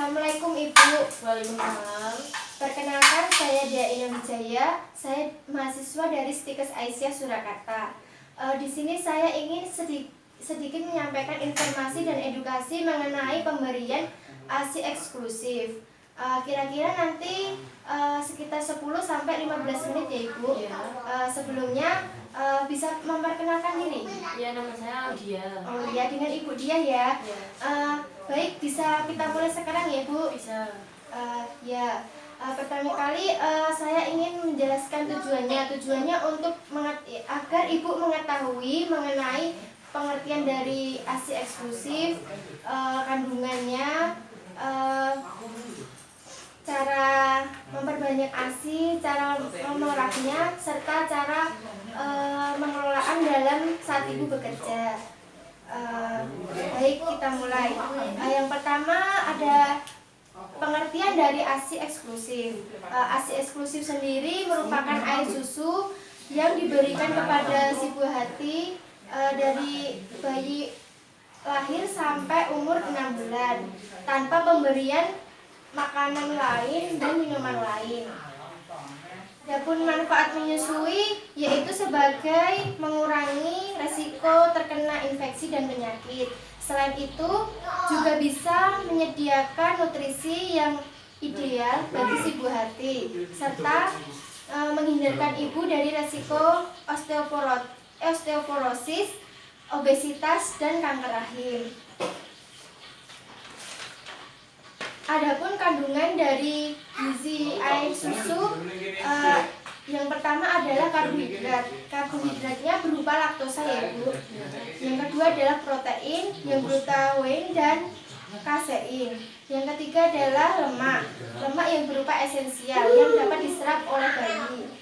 Assalamualaikum Ibu. Waalaikumsalam. Perkenalkan, saya Dia Ina Wijaya. Saya mahasiswa dari Stikes Aisyah Surakarta. Di sini saya ingin sedikit menyampaikan informasi dan edukasi mengenai pemberian ASI eksklusif. Kira-kira nanti sekitar 10-15 menit ya Ibu. Sebelumnya bisa memperkenalkan diri. Ya, nama saya Audia. Oh ya, dengan Ibu Dia ya. Ya. Baik, bisa kita mulai sekarang ya Bu. Bisa. Pertama kali saya ingin menjelaskan tujuannya untuk agar Ibu mengetahui mengenai pengertian dari ASI eksklusif, kandungannya, cara memperbanyak ASI, cara menolaknya, serta cara pengelolaan dalam saat Ibu bekerja. Baik, kita mulai. Yang pertama ada pengertian dari ASI eksklusif. ASI eksklusif sendiri merupakan air susu yang diberikan kepada si buah hati dari bayi lahir sampai umur 6 bulan tanpa pemberian makanan lain dan minuman lain. Adapun manfaat menyusui yaitu sebagai mengurangi resiko terkena infeksi dan penyakit. Selain itu juga bisa menyediakan nutrisi yang ideal bagi si buah hati serta menghindarkan ibu dari resiko osteoporosis, obesitas, dan kanker rahim. Adapun kandungan dari gizi air susu, yang pertama adalah karbohidrat. Karbohidratnya berupa laktosa ya Bu. Yang kedua adalah protein, yang glutamin dan kasein. Yang ketiga adalah lemak. Lemak yang berupa esensial yang dapat diserap oleh bayi.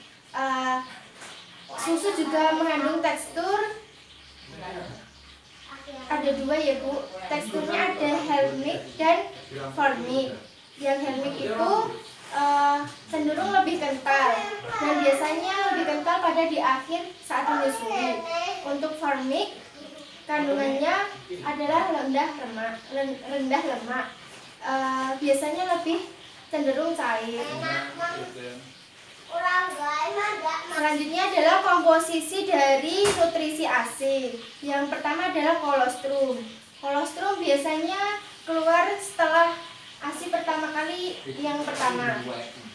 Susu juga mengandung tekstur. Ada dua ya Bu. Teksturnya ada helmik dan formik. Yang helmik itu cenderung lebih kental dan biasanya lebih kental pada di akhir saat menyusui. Untuk formik kandungannya adalah rendah lemak. Biasanya lebih cenderung cair. Selanjutnya adalah komposisi dari nutrisi ASI. Yang pertama adalah kolostrum. Kolostrum biasanya keluar setelah ASI pertama kali yang pertama.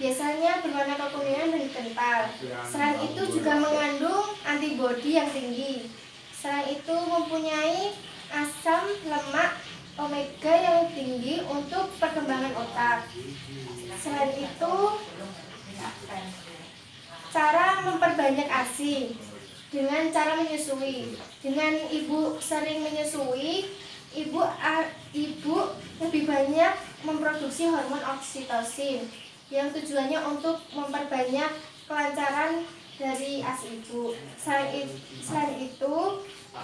Biasanya berwarna kekuningan dan kental. Selain itu juga mengandung antibodi yang tinggi. Selain itu mempunyai asam lemak omega yang tinggi untuk perkembangan otak. Selain itu, cara memperbanyak ASI dengan cara menyusui. Dengan ibu sering menyusui, ibu lebih banyak memproduksi hormon oksitosin yang tujuannya untuk memperbanyak kelancaran dari ASI ibu. Selain itu,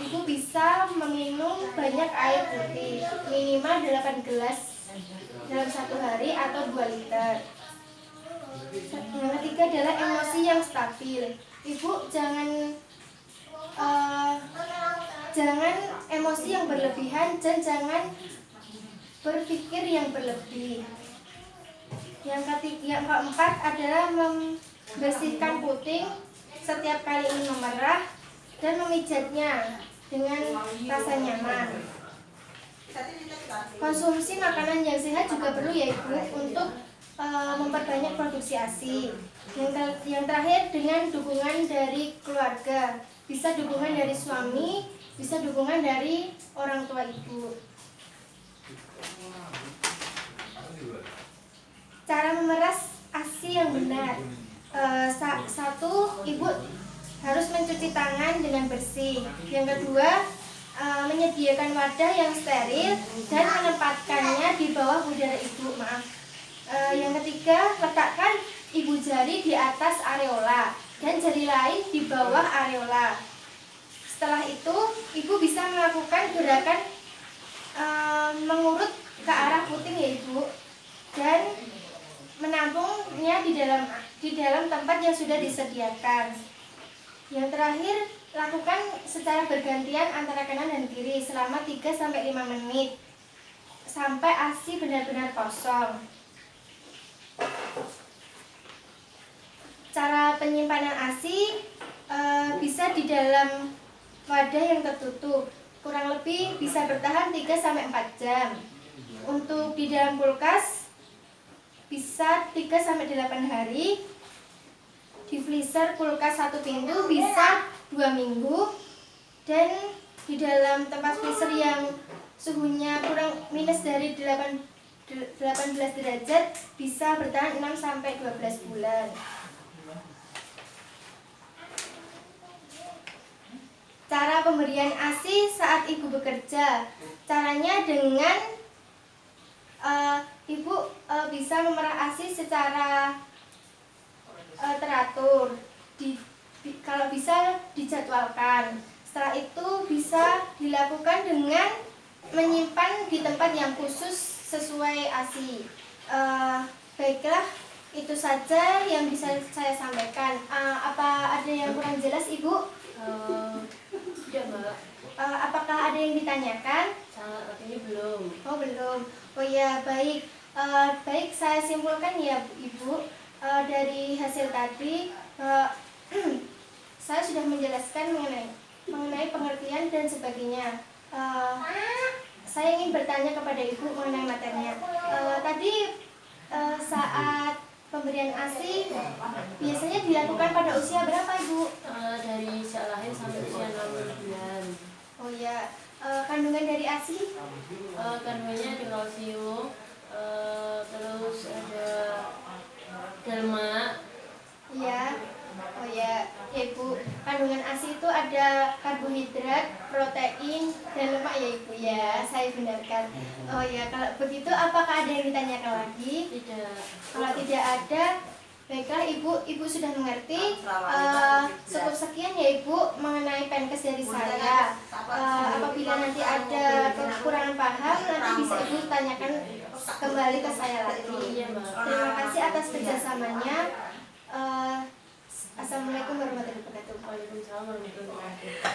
ibu bisa meminum banyak air putih, minimal 8 gelas dalam 1 hari atau 2 liter. Yang ketiga adalah emosi yang stabil. Ibu jangan emosi yang berlebihan dan jangan berpikir yang berlebih. Yang keempat adalah membersihkan puting setiap kali ingin memerah dan memijatnya dengan rasa nyaman. Konsumsi makanan yang sehat juga perlu ya Ibu untuk memperbanyak produksi ASI. Yang terakhir dengan dukungan dari keluarga. Bisa dukungan dari suami, bisa dukungan dari orang tua ibu. Cara memeras ASI yang benar. Satu, ibu harus mencuci tangan dengan bersih. Yang kedua, menyediakan wadah yang steril dan menempatkannya di bawah udara ibu. Yang ketiga, letakkan ibu jari di atas areola dan jari lain di bawah areola. Setelah itu, ibu bisa melakukan gerakan mengurut ke arah puting ya ibu, dan menampungnya di dalam tempat yang sudah disediakan. Yang terakhir, lakukan secara bergantian antara kanan dan kiri selama 3-5 menit. sampai ASI benar-benar kosong. Cara penyimpanan ASI bisa di dalam wadah yang tertutup, kurang lebih bisa bertahan 3-4 jam. Untuk di dalam kulkas bisa 3-8 hari. Di freezer kulkas 1 pintu bisa 2 minggu. Dan di dalam tempat freezer yang suhunya kurang minus dari 18 derajat bisa bertahan 6-12 bulan. Cara pemberian ASI saat ibu bekerja, caranya dengan ibu bisa memerah ASI secara teratur, kalau bisa dijadwalkan. Setelah itu bisa dilakukan dengan menyimpan di tempat yang khusus sesuai ASI. Baiklah, itu saja yang bisa saya sampaikan. Apa ada yang kurang jelas, Ibu? Tidak, Mbak. Apakah ada yang ditanyakan? Saat ini belum. Oh, belum. Oh ya, baik. Baik, saya simpulkan ya, Ibu. Dari hasil tadi, saya sudah menjelaskan mengenai pengertian dan sebagainya. Saya ingin bertanya kepada Ibu mengenai materinya. Tadi saat pemberian ASI biasanya dilakukan pada usia berapa, Ibu? Dari sejak lahir sampai usia 6 bulan. Oh ya, kandungan dari ASI? Kandungannya ada kalsium, terus ada delma. Ya, oh ya, Ibu. Kandungan ASI itu ada karbohidrat, protein, dan lemak ya, Ibu ya. Saya benarkan. Oh ya, kalau begitu apakah ada yang ditanyakan lagi? Tidak. Kalau tidak ada, baiklah Ibu sudah mengerti. Cukup sekian ya Ibu mengenai Penkes dari saya. Apabila nanti ada kekurangan paham, nanti bisa Ibu tanyakan kembali ke saya lagi. Iya, Mbak. Terima kasih atas kerjasamanya. Assalamualaikum warahmatullahi wabarakatuh. Waalaikumsalam warahmatullahi wabarakatuh.